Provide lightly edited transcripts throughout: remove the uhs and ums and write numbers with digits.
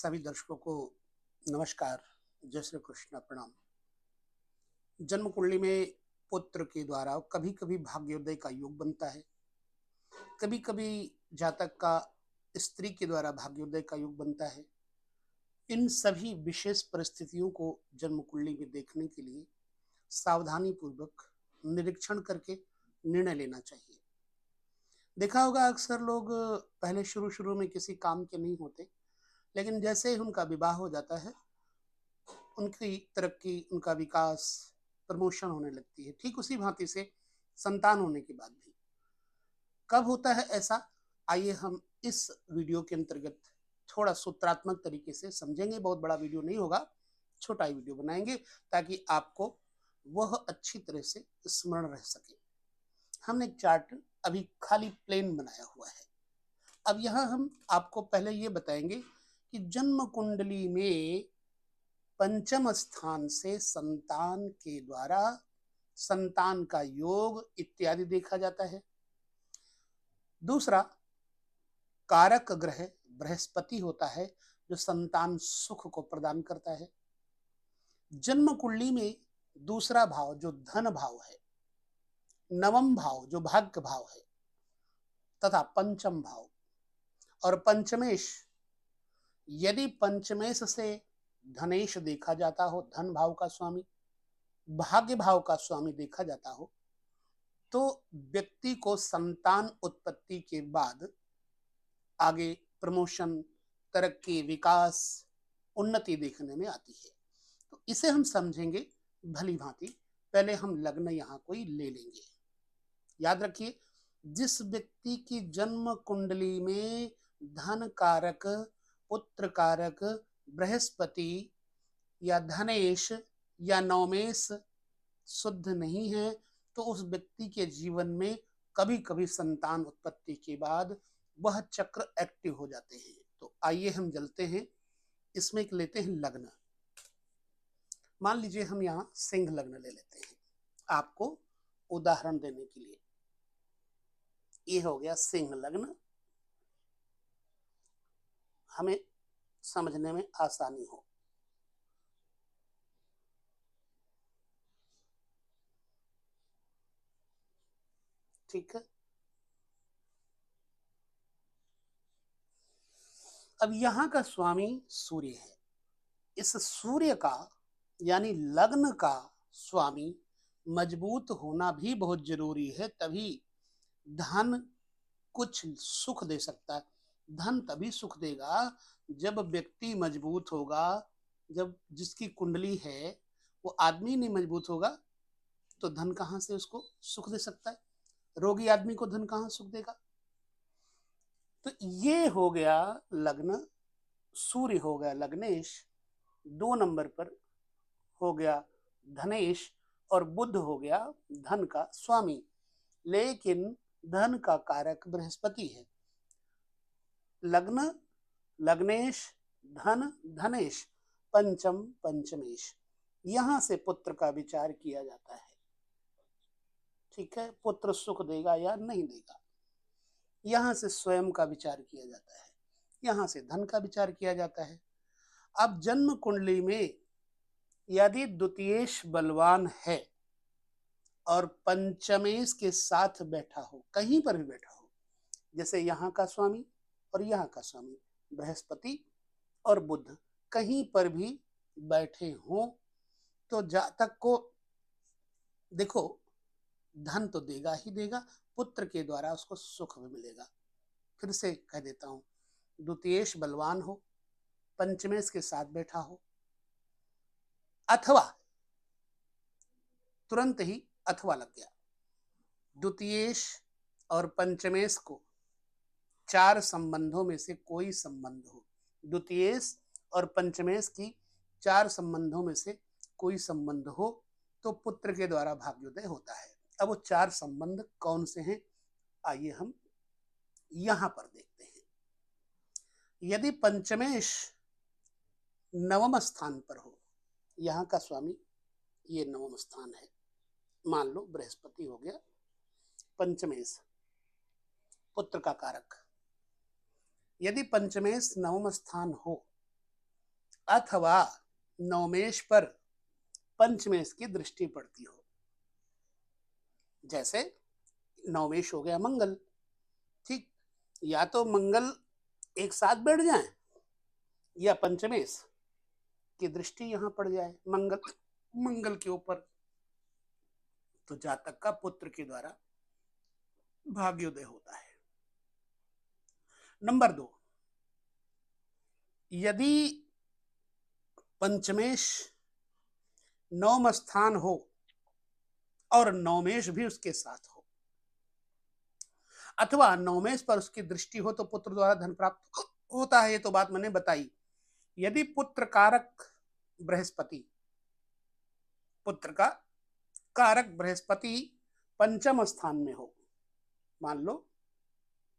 सभी दर्शकों को नमस्कार, जय श्री कृष्ण, प्रणाम। जन्म कुंडली में पुत्र के द्वारा कभी कभी भाग्योदय का योग बनता है, कभी कभी जातक का स्त्री के द्वारा भाग्योदय का योग बनता है। इन सभी विशेष परिस्थितियों को जन्म कुंडली में देखने के लिए सावधानी पूर्वक निरीक्षण करके निर्णय लेना चाहिए। देखा होगा अक्सर लोग पहले शुरू शुरू में किसी काम के नहीं होते, लेकिन जैसे ही उनका विवाह हो जाता है उनकी तरक्की, उनका विकास, प्रमोशन होने लगती है। ठीक उसी भांति से संतान होने के बाद भी कब होता है ऐसा, आइए हम इस वीडियो के अंतर्गत थोड़ा सूत्रात्मक तरीके से समझेंगे। बहुत बड़ा वीडियो नहीं होगा, छोटा ही वीडियो बनाएंगे ताकि आपको वह अच्छी तरह से स्मरण रह सके। हमने एक चार्ट अभी खाली प्लेन बनाया हुआ है। अब यहाँ हम आपको पहले ये बताएंगे कि जन्म कुंडली में पंचम स्थान से संतान के द्वारा संतान का योग इत्यादि देखा जाता है। दूसरा, कारक ग्रह बृहस्पति होता है जो संतान सुख को प्रदान करता है। जन्म कुंडली में दूसरा भाव जो धन भाव है, नवम भाव जो भाग्य भाव है, तथा पंचम भाव और पंचमेश, यदि पंचमेश से धनेश देखा जाता हो, धन भाव का स्वामी, भाग्य भाव का स्वामी देखा जाता हो, तो व्यक्ति को संतान उत्पत्ति के बाद आगे प्रमोशन, तरक्की, विकास, उन्नति देखने में आती है। तो इसे हम समझेंगे भली भांति। पहले हम लग्न यहाँ कोई ले लेंगे। याद रखिए, जिस व्यक्ति की जन्म कुंडली में धन कारक, पुत्र कारक बृहस्पति या धनेश या नवमेश शुद्ध नहीं है, तो उस व्यक्ति के जीवन में कभी कभी संतान उत्पत्ति के बाद वह चक्र एक्टिव हो जाते हैं। तो आइए हम चलते हैं, इसमें एक लेते हैं लग्न। मान लीजिए हम यहाँ सिंह लग्न ले लेते हैं आपको उदाहरण देने के लिए। ये हो गया सिंह लग्न, हमें समझने में आसानी हो। ठीक है, अब यहाँ का स्वामी सूर्य है। इस सूर्य का यानी लग्न का स्वामी मजबूत होना भी बहुत जरूरी है, तभी धन कुछ सुख दे सकता है। धन तभी सुख देगा जब व्यक्ति मजबूत होगा। जब जिसकी कुंडली है वो आदमी नहीं मजबूत होगा तो धन कहाँ से उसको सुख दे सकता है? रोगी आदमी को धन कहाँ सुख देगा? तो ये हो गया लग्न, सूर्य हो गया लग्नेश, 2 नंबर पर हो गया धनेश, और बुध हो गया धन का स्वामी। लेकिन धन का कारक बृहस्पति है। लग्न, लग्नेश, धन, धनेश, पंचम, पंचमेश, यहां से पुत्र का विचार किया जाता है। ठीक है, पुत्र सुख देगा या नहीं देगा, यहां से स्वयं का विचार किया जाता है, यहां से धन का विचार किया जाता है। अब जन्म कुंडली में यदि द्वितीयेश बलवान है और पंचमेश के साथ बैठा हो, कहीं पर भी बैठा हो, जैसे यहाँ का स्वामी और यहाँ का स्वामी बृहस्पति और बुध कहीं पर भी बैठे हों, तो जातक को देखो धन तो देगा ही देगा, पुत्र के द्वारा उसको सुख भी मिलेगा। फिर से कह देता हूं, द्वितीयेश बलवान हो, पंचमेश के साथ बैठा हो, अथवा तुरंत ही अथवा लग गया, द्वितीयेश और पंचमेश को 4 संबंधों में से कोई संबंध हो, द्वितीयेश और पंचमेश की 4 संबंधों में से कोई संबंध हो, तो पुत्र के द्वारा भाग्योदय होता है। अब वो 4 संबंध कौन से हैं, आइए हम यहां पर देखते हैं। यदि पंचमेश नवम स्थान पर हो, यहाँ का स्वामी ये नवम स्थान है, मान लो बृहस्पति हो गया पंचमेश, पुत्र का कारक। यदि पंचमेश नवम स्थान हो अथवा नवमेश पर पंचमेश की दृष्टि पड़ती हो। जैसे नवमेश हो गया मंगल, ठीक, या तो मंगल एक साथ बैठ जाए या पंचमेश की दृष्टि यहां पड़ जाए मंगल के ऊपर, तो जातक का पुत्र के द्वारा भाग्योदय होता है। नंबर 2, यदि पंचमेश नवम स्थान हो और नवमेश भी उसके साथ हो, अथवा नवमेश पर उसकी दृष्टि हो तो पुत्र द्वारा धन प्राप्त होता है। ये तो बात मैंने बताई। यदि पुत्र कारक बृहस्पति, पुत्र का कारक बृहस्पति पंचम स्थान में हो, मान लो,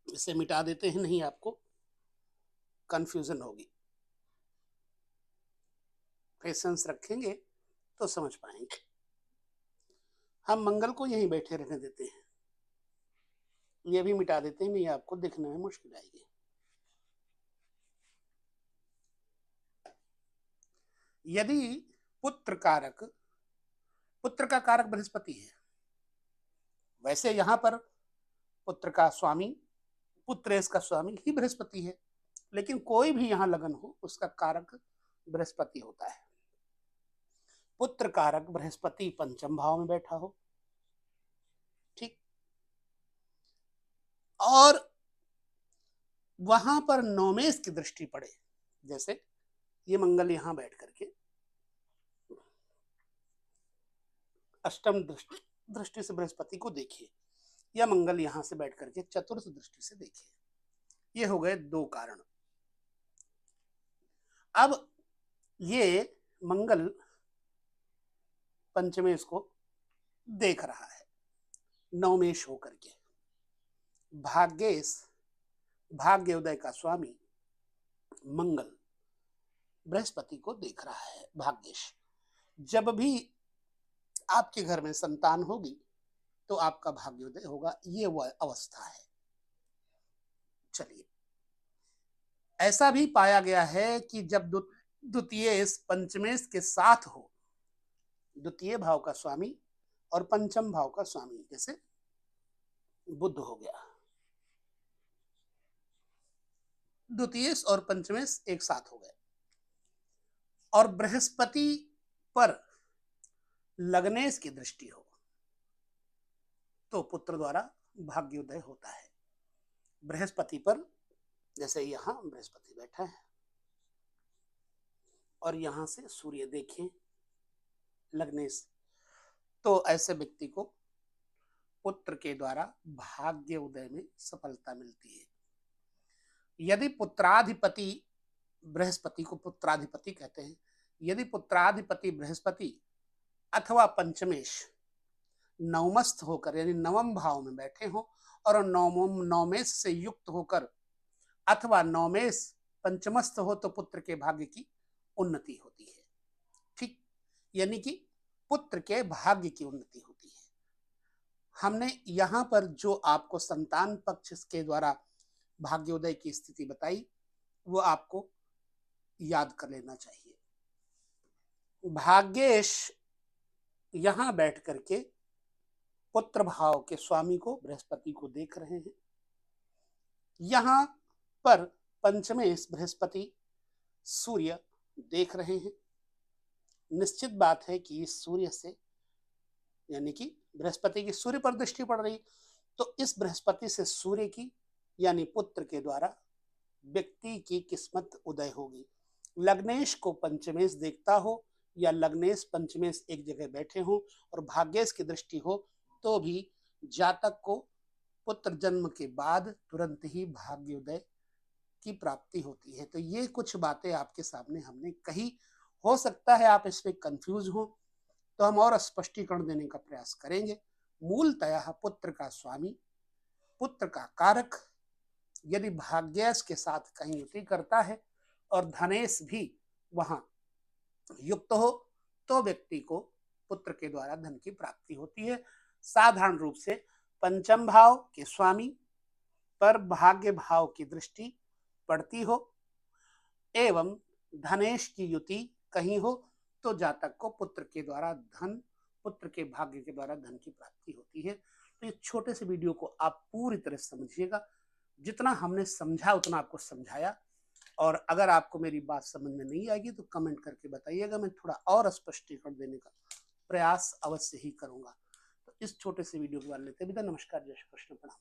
इसे मिटा देते हैं, नहीं आपको कंफ्यूजन होगी, पेशेंस रखेंगे तो समझ पाएंगे। हम मंगल को यहीं बैठे रहने देते हैं, ये भी मिटा देते हैं, नहीं आपको दिखने में मुश्किल आएगी। यदि पुत्र का कारक बृहस्पति है, वैसे यहां पर पुत्र का स्वामी, पुत्रेश का स्वामी ही बृहस्पति है, लेकिन कोई भी यहां लगन हो उसका कारक बृहस्पति होता है। पुत्र कारक बृहस्पति पंचम भाव में बैठा हो, ठीक, और वहां पर नवमेश की दृष्टि पड़े, जैसे ये मंगल यहां बैठ करके अष्टम दृष्टि से बृहस्पति को देखिए, या मंगल यहां से बैठ करके चतुर्थ दृष्टि से देखिए। ये हो गए 2 कारण। अब ये मंगल पंचमेश को देख रहा है नवमेश होकर के, भाग्योदय का स्वामी मंगल बृहस्पति को देख रहा है। भाग्येश, जब भी आपके घर में संतान होगी तो आपका भाग्योदय होगा, ये वह अवस्था है। चलिए, ऐसा भी पाया गया है कि जब द्वितीय पंचमेश के साथ हो, द्वितीय भाव का स्वामी और पंचम भाव का स्वामी, जैसे बुध हो गया, द्वितीय और पंचमेश एक साथ हो गए, और बृहस्पति पर लग्नेश की दृष्टि हो, तो पुत्र द्वारा भाग्योदय होता है। बृहस्पति पर, जैसे यहां बृहस्पति बैठा है और यहां से सूर्य देखें लग्नेश, तो ऐसे व्यक्ति को पुत्र के द्वारा भाग्योदय में सफलता मिलती है। यदि पुत्राधिपति, बृहस्पति को पुत्राधिपति कहते हैं, यदि पुत्राधिपति बृहस्पति अथवा पंचमेश नवमस्थ होकर, यानी नवम भाव में बैठे हो और नवमेश से युक्त होकर, अथवा नवमेश पंचमस्थ हो, तो पुत्र के भाग्य की उन्नति होती है, ठीक, यानी कि पुत्र के भाग्य की उन्नति होती है। हमने यहाँ पर जो आपको संतान पक्ष के द्वारा भाग्योदय की स्थिति बताई, वो आपको याद कर लेना चाहिए। भाग्येश यहां बैठ करके पुत्र भाव के स्वामी को, बृहस्पति को देख रहे हैं। यहां पर पंचमेश बृहस्पति सूर्य देख रहे हैं। निश्चित बात है कि इस सूर्य से, यानी कि बृहस्पति की सूर्य पर दृष्टि पड़ रही, तो इस बृहस्पति से सूर्य की, यानी पुत्र के द्वारा व्यक्ति की किस्मत उदय होगी। लग्नेश को पंचमेश देखता हो या लग्नेश पंचमेश एक जगह बैठे हो और भाग्येश की दृष्टि हो, तो भी जातक को पुत्र जन्म के बाद तुरंत ही भाग्योदय की प्राप्ति होती है। तो ये कुछ बातें आपके सामने हमने कही, हो सकता है आप इसमें कंफ्यूज हो, तो हम और स्पष्टीकरण देने का प्रयास करेंगे। मूलतः पुत्र का स्वामी, पुत्र का कारक यदि भाग्येश के साथ कहीं युति करता है और धनेश भी वहां युक्त हो, तो व्यक्ति को पुत्र के द्वारा धन की प्राप्ति होती है। साधारण रूप से पंचम भाव के स्वामी पर भाग्य भाव की दृष्टि पड़ती हो, एवं धनेश की युति कहीं हो तो जातक को पुत्र के द्वारा धन, पुत्र के भाग्य के द्वारा धन की प्राप्ति होती है। तो ये छोटे से वीडियो को आप पूरी तरह समझिएगा, जितना हमने समझा उतना आपको समझाया। और अगर आपको मेरी बात समझ में नहीं आएगी तो कमेंट करके बताइएगा, मैं थोड़ा और स्पष्टीकरण देने का प्रयास अवश्य ही करूंगा। तो इस छोटे से वीडियो के बाद लेते विदा। नमस्कार, जय श्री कृष्ण, प्रणाम।